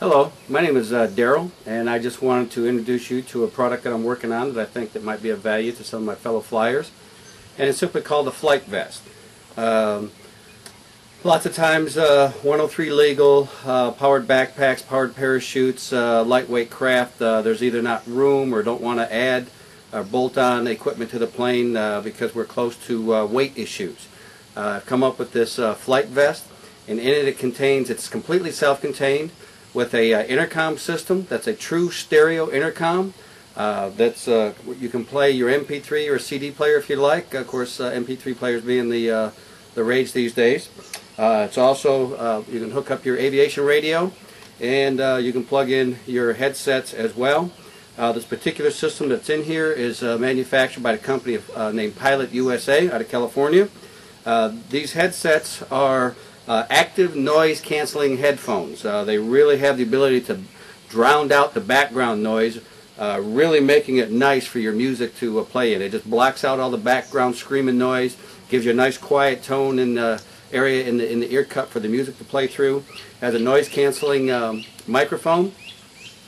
Hello, my name is Daryl, and I just wanted to introduce you to a product that I'm working on that I think that might be of value to some of my fellow flyers. And it's simply called the Flight Vest. Lots of times 103 legal, powered backpacks, powered parachutes, lightweight craft, there's either not room or don't want to add or bolt on equipment to the plane because we're close to weight issues. I've come up with this Flight Vest, and in it it's completely self-contained, with a intercom system that's a true stereo intercom. You can play your MP3 or CD player if you like. Of course, MP3 players being the rage these days. It's also you can hook up your aviation radio, and you can plug in your headsets as well. This particular system that's in here is manufactured by a company named Pilot USA out of California. These headsets are active noise canceling headphones. They really have the ability to drown out the background noise, really making it nice for your music to play in. It just blocks out all the background screaming noise, gives you a nice quiet tone in area in the ear cup for the music to play through. Has a noise canceling microphone,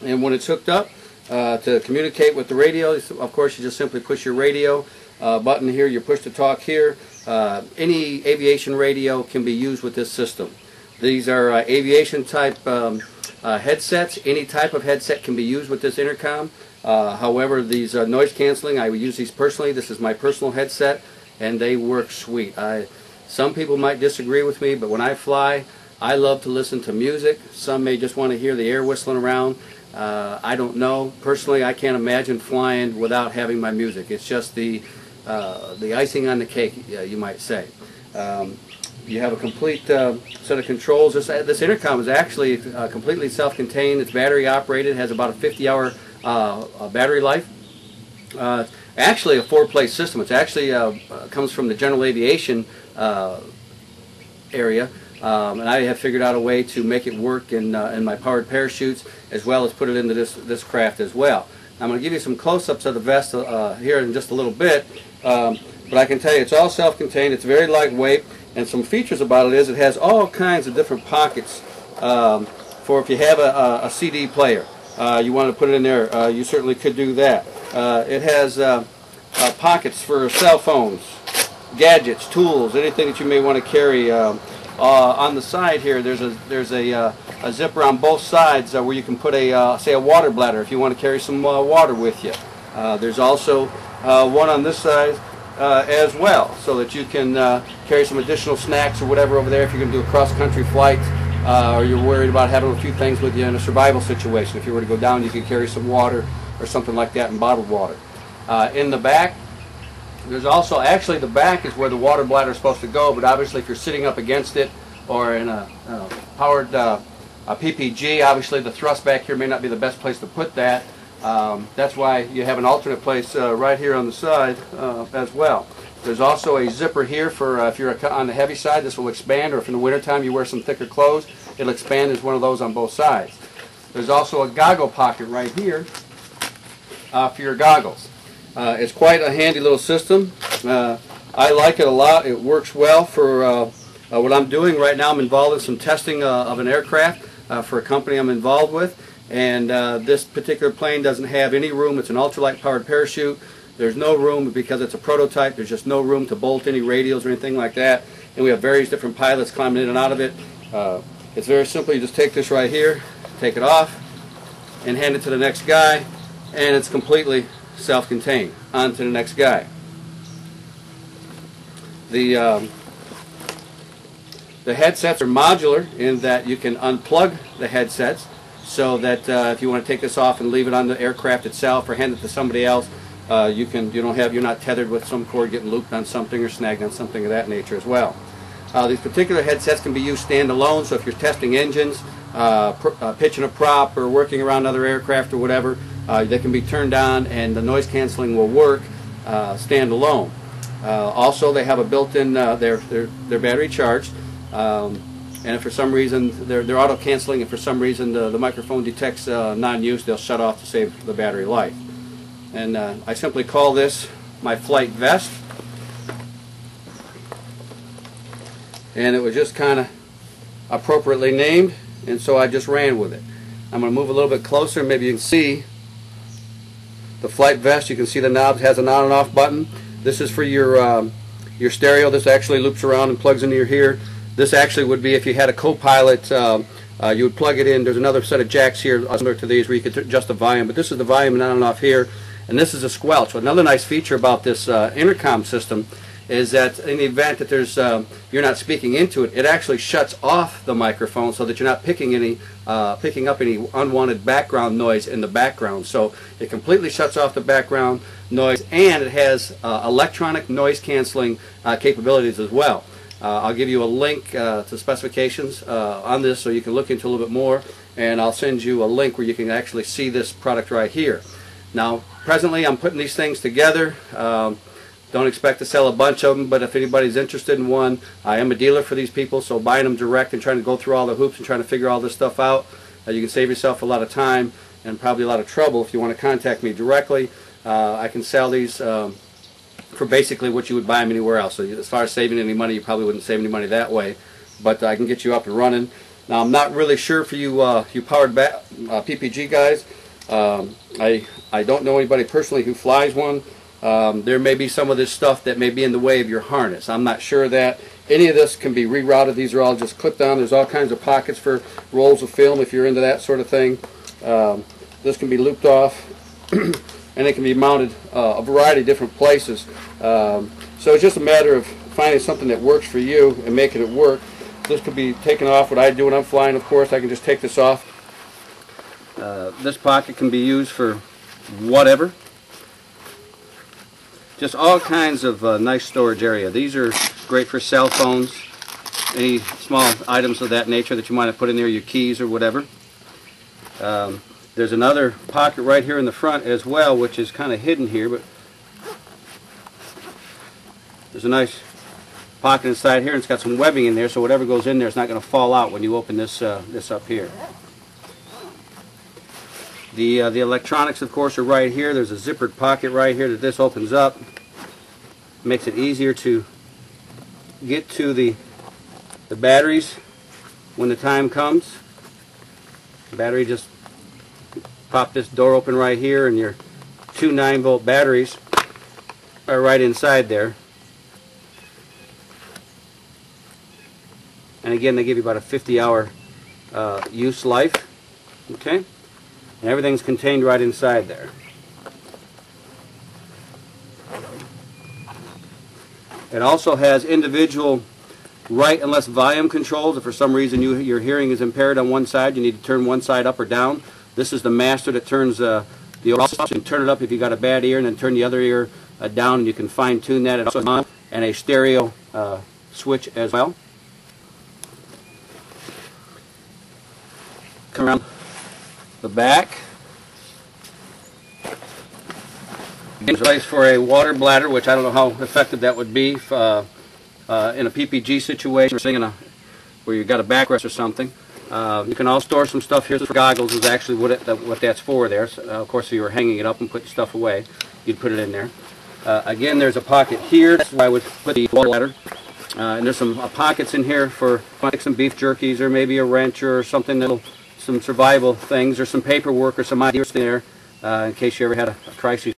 and when it's hooked up to communicate with the radio, of course you just simply push your radio button here, you push to talk here. Any aviation radio can be used with this system. These are aviation type headsets. Any type of headset can be used with this intercom. However, these noise canceling, I would use these personally. This is my personal headset, and they work sweet. Some people might disagree with me, but when I fly, I love to listen to music. Some may just want to hear the air whistling around. I don't know. Personally, I can't imagine flying without having my music. It's just the icing on the cake, you might say. You have a complete set of controls. This intercom is actually completely self-contained. It's battery operated. It has about a 50-hour battery life. Actually a 4-play system. It's actually comes from the general aviation area. And I have figured out a way to make it work in my powered parachutes, as well as put it into this craft as well. I'm going to give you some close-ups of the vest here in just a little bit, but I can tell you it's all self-contained, it's very lightweight, and some features about it is it has all kinds of different pockets for if you have a CD player. You want to put it in there, you certainly could do that. It has pockets for cell phones, gadgets, tools, anything that you may want to carry. On the side here, there's a zipper on both sides where you can put say a water bladder if you want to carry some water with you. There's also one on this side as well, so that you can carry some additional snacks or whatever over there if you're going to do a cross-country flight, or you're worried about having a few things with you in a survival situation. If you were to go down, you could carry some water or something like that, and bottled water. In the back, there's also, actually the back is where the water bladder is supposed to go, but obviously if you're sitting up against it or in a powered PPG, obviously the thrust back here may not be the best place to put that. That's why you have an alternate place right here on the side as well. There's also a zipper here for if you're on the heavy side. This will expand, or if in the wintertime you wear some thicker clothes, it'll expand as one of those on both sides. There's also a goggle pocket right here for your goggles. It's quite a handy little system. I like it a lot. It works well for what I'm doing right now. I'm involved in some testing of an aircraft for a company I'm involved with, and this particular plane doesn't have any room. It's an ultralight powered parachute. There's no room, because it's a prototype, there's just no room to bolt any radios or anything like that, and we have various different pilots climbing in and out of it. It's very simple. You just take this right here, take it off, and hand it to the next guy, and it's completely self-contained. On to the next guy. The headsets are modular in that you can unplug the headsets, so that if you want to take this off and leave it on the aircraft itself or hand it to somebody else, you're not tethered with some cord getting looped on something or snagged on something of that nature as well. These particular headsets can be used standalone, so if you're testing engines, pitching a prop, or working around other aircraft or whatever, they can be turned on and the noise canceling will work standalone. Also, they have a built-in, they're battery charged, and if for some reason they're auto canceling, and for some reason the microphone detects non-use, they'll shut off to save the battery life. And I simply call this my Flight Vest, and it was just kind of appropriately named, and so I just ran with it. I'm going to move a little bit closer. Maybe you can see the flight vest. You can see the knob has an on and off button. This is for your stereo. This actually loops around and plugs into your ear. This actually would be if you had a co-pilot. You would plug it in. There's another set of jacks here similar to these where you could adjust the volume, but this is the volume on and off here, and this is a squelch. So another nice feature about this intercom system is that in the event that there's you're not speaking into it, it actually shuts off the microphone so that you're not picking up any unwanted background noise in the background. So it completely shuts off the background noise, and it has electronic noise canceling capabilities as well. I'll give you a link to specifications on this so you can look into a little bit more, and I'll send you a link where you can actually see this product right here. Now presently I'm putting these things together. Don't expect to sell a bunch of them, but if anybody's interested in one, I am a dealer for these people, so buying them direct and trying to go through all the hoops and trying to figure all this stuff out, you can save yourself a lot of time and probably a lot of trouble. If you want to contact me directly, I can sell these for basically what you would buy them anywhere else. So as far as saving any money, you probably wouldn't save any money that way, but I can get you up and running. Now I'm not really sure for you you powered back PPG guys. I don't know anybody personally who flies one. There may be some of this stuff that may be in the way of your harness. I'm not sure of that. Any of this can be rerouted. These are all just clipped on. There's all kinds of pockets for rolls of film if you're into that sort of thing. This can be looped off and it can be mounted a variety of different places. So it's just a matter of finding something that works for you and making it work. This could be taken off. What I do when I'm flying, of course, I can just take this off. This pocket can be used for whatever. Just all kinds of nice storage area. These are great for cell phones, any small items of that nature that you might have put in there, your keys or whatever. There's another pocket right here in the front as well, which is kind of hidden here, but there's a nice pocket inside here, and it's got some webbing in there, so whatever goes in there is not going to fall out when you open this this up here. The electronics, of course, are right here. There's a zippered pocket right here that this opens up. Makes it easier to get to the batteries when the time comes. The battery, just pop this door open right here, and your two 9-volt batteries are right inside there. And again, they give you about a 50-hour use life. Okay? And everything's contained right inside there. It also has individual right and left volume controls. If for some reason your hearing is impaired on one side, you need to turn one side up or down. This is the master that turns the overall system. You can turn it up if you got a bad ear, and then turn the other ear down, and you can fine tune that. It also has and a stereo switch as well. Come around the back. There's a place for a water bladder, which I don't know how effective that would be if, in a PPG situation or where you've got a backrest or something. You can also store some stuff here. For goggles is actually what that's for there. So, of course, if you were hanging it up and putting stuff away, you'd put it in there. Again, there's a pocket here. That's where I would put the water bladder. And there's some pockets in here for like some beef jerkies or maybe a wrench or something that'll some survival things or some paperwork or some ideas there in case you ever had a crisis